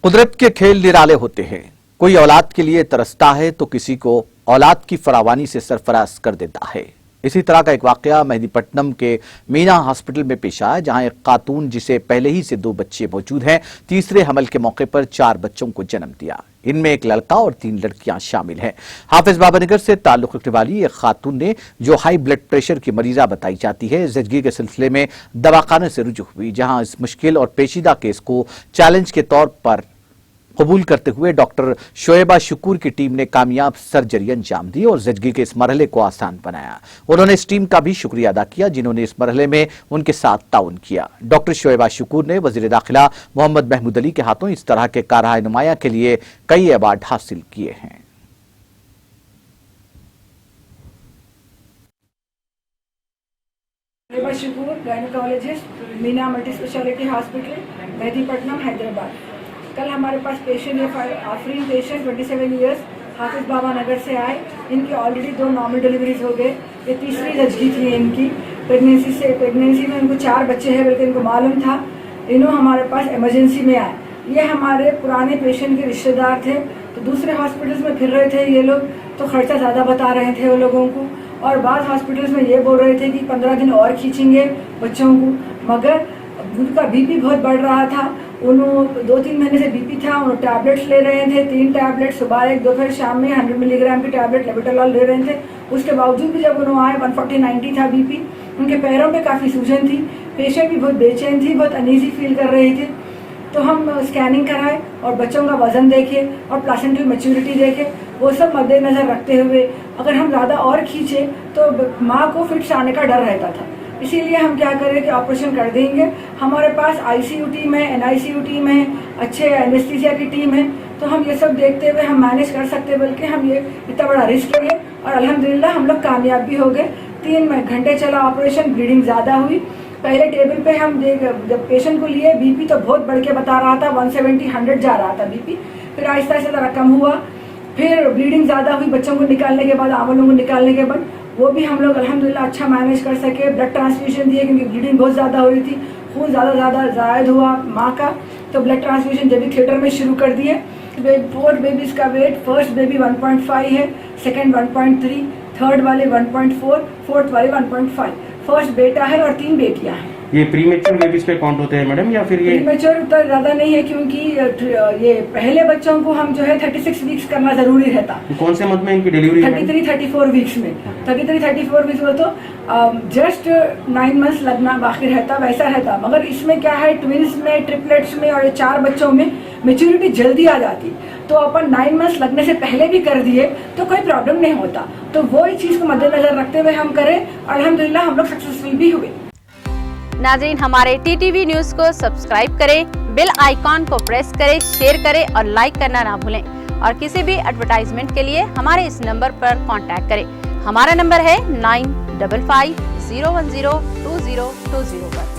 कुदरत के खेल निराले होते हैं। कोई औलाद के लिए तरसता है तो किसी को औलाद की फरावानी से सरफराज कर देता है। इसी तरह का एक वाकया मेहदीपट्टनम के मीना हॉस्पिटल में पेश आया, जहां एक खातून जिसे पहले ही से 2 बच्चे मौजूद हैं, तीसरे हमल के मौके पर 4 बच्चों को जन्म दिया। इनमें एक लड़का और 3 लड़कियां शामिल हैं। हाफिज बाबानगर से ताल्लुक रखने वाली एक खातून ने, जो हाई ब्लड प्रेशर की मरीजा बताई जाती है, ज़िंदगी के सिलसिले में दवाखाने से रुजू हुई, जहां इस मुश्किल और पेचीदा केस को चैलेंज के तौर पर कबूल करते हुए डॉक्टर शोएबा शुक्र की टीम ने कामयाब सर्जरी अंजाम दी और जिंदगी के इस मरहले को आसान बनाया। उन्होंने इस टीम का भी शुक्रिया अदा किया जिन्होंने इस मरहले में उनके साथ ताउन किया। डॉक्टर शोएबा शुक्र ने वजीर दाखिला मोहम्मद महमूद अली के हाथों इस तरह के कारहाय नुमाया के लिए कई अवार्ड हासिल किए हैं। शोएबा शुक्र, gynaecologist, Meena multi speciality hospital, Mehdipatnam, Hyderabad. कल हमारे पास पेशेंट आफरीन पेशेंट 27 इयर्स हाफिज बाबानगर से आए। इनके ऑलरेडी 2 नॉर्मल डिलीवरीज हो गए, ये तीसरी जजगी थी इनकी। प्रेगनेंसी में इनको 4 बच्चे हैं, बल्कि इनको मालूम था। इन्हों हमारे पास इमरजेंसी में आए। ये हमारे पुराने पेशेंट के रिश्तेदार थे, तो दूसरे हॉस्पिटल्स में फिर रहे थे ये लोग, तो खर्चा ज़्यादा बता रहे थे वो लोगों को। और बाद हॉस्पिटल्स में ये बोल रहे थे कि 15 दिन और खींचेंगे बच्चों को, मगर उनका बीपी बहुत बढ़ रहा था। उन्होंने 2-3 महीने से बीपी था, उन्होंने टैबलेट्स ले रहे थे, 3 टैबलेट सुबह 1, दोपहर शाम में 100 मिलीग्राम की टैबलेट लेबेटालॉल ले रहे थे। उसके बावजूद भी जब उन्होंने आए 140/90 था बीपी। उनके पैरों में काफ़ी सूजन थी, पेशेंट भी बहुत बेचैन थी, बहुत अनईजी फील कर रही थी। तो हम स्कैनिंग कराए और बच्चों का वजन देखे और प्लासेंटल मैच्योरिटी देखे। वो सब मद्देनजर रखते हुए अगर हम ज़्यादा और खींचे तो माँ को फिट्स आने का डर रहता था, इसीलिए हम क्या करें कि ऑपरेशन कर देंगे। हमारे पास आईसीयू टीम है, एनआईसीयू टीम है, अच्छे एनेस्थीसिया की टीम है, तो हम ये सब देखते हुए हम मैनेज कर सकते हैं। बल्कि हम ये इतना बड़ा रिस्क लिए और अल्हम्दुलिल्लाह हम लोग कामयाब भी हो गए। 3 घंटे चला ऑपरेशन, ब्लीडिंग ज़्यादा हुई। पहले टेबल पे हम जब पेशेंट को लिए बीपी तो बहुत बढ़ के बता रहा था, 170-100 जा रहा था बीपी। फिर आहिस्ता आहिस्ता ज़रा कम हुआ, फिर ब्लीडिंग ज़्यादा हुई बच्चों को निकालने के बाद, आमलों को निकालने के बाद। वो भी हम लोग अल्हम्दुलिल्लाह अच्छा मैनेज कर सके। ब्लड ट्रांसफ्यूजन दिए क्योंकि ब्लीडिंग बहुत ज़्यादा हो रही थी, खून ज़्यादा जायद हुआ माँ का, तो ब्लड ट्रांसफ्यूजन जब भी थिएटर में शुरू कर दिए। 4 बेबीज़ का वेट, फर्स्ट बेबी 1.5 है, सेकेंड 1.3, थर्ड वाले 1.4, फोर्थ वाले 1.5। फर्स्ट बेटा है और 3 बेटियाँ हैं। ये प्रीमेच्योर बेबीज पे काउंट होते हैं मैडम, या फिर ये प्रीमेच्योर तो ज़्यादा नहीं है, क्योंकि ये पहले बच्चों को हम जो है 36 वीक्स करना ज़रूरी रहता। कौन से मंथ में इनकी डिलीवरी? 33-34 वीक्स में। 33-34 वीक्स में तो जस्ट 9 मंथ्स लगना बाकी रहता, वैसा रहता। मगर इसमें क्या है, ट्विंस में, ट्रिपलेट्स में और 4 बच्चों में मेच्योरिटी जल्दी आ जाती, तो अपन 9 मंथ्स लगने से पहले भी कर दिए तो कोई प्रॉब्लम नहीं होता। तो वो इस चीज़ को मद्देनजर रखते हुए हम करें, अल्हम्दुलिल्लाह हम लोग सक्सेसफुल भी हुए। नाज़रीन, हमारे टीटीवी न्यूज़ को सब्सक्राइब करें, बेल आइकॉन को प्रेस करें, शेयर करें और लाइक करना ना भूलें। और किसी भी एडवर्टाइजमेंट के लिए हमारे इस नंबर पर कांटेक्ट करें। हमारा नंबर है 9550102020 पर।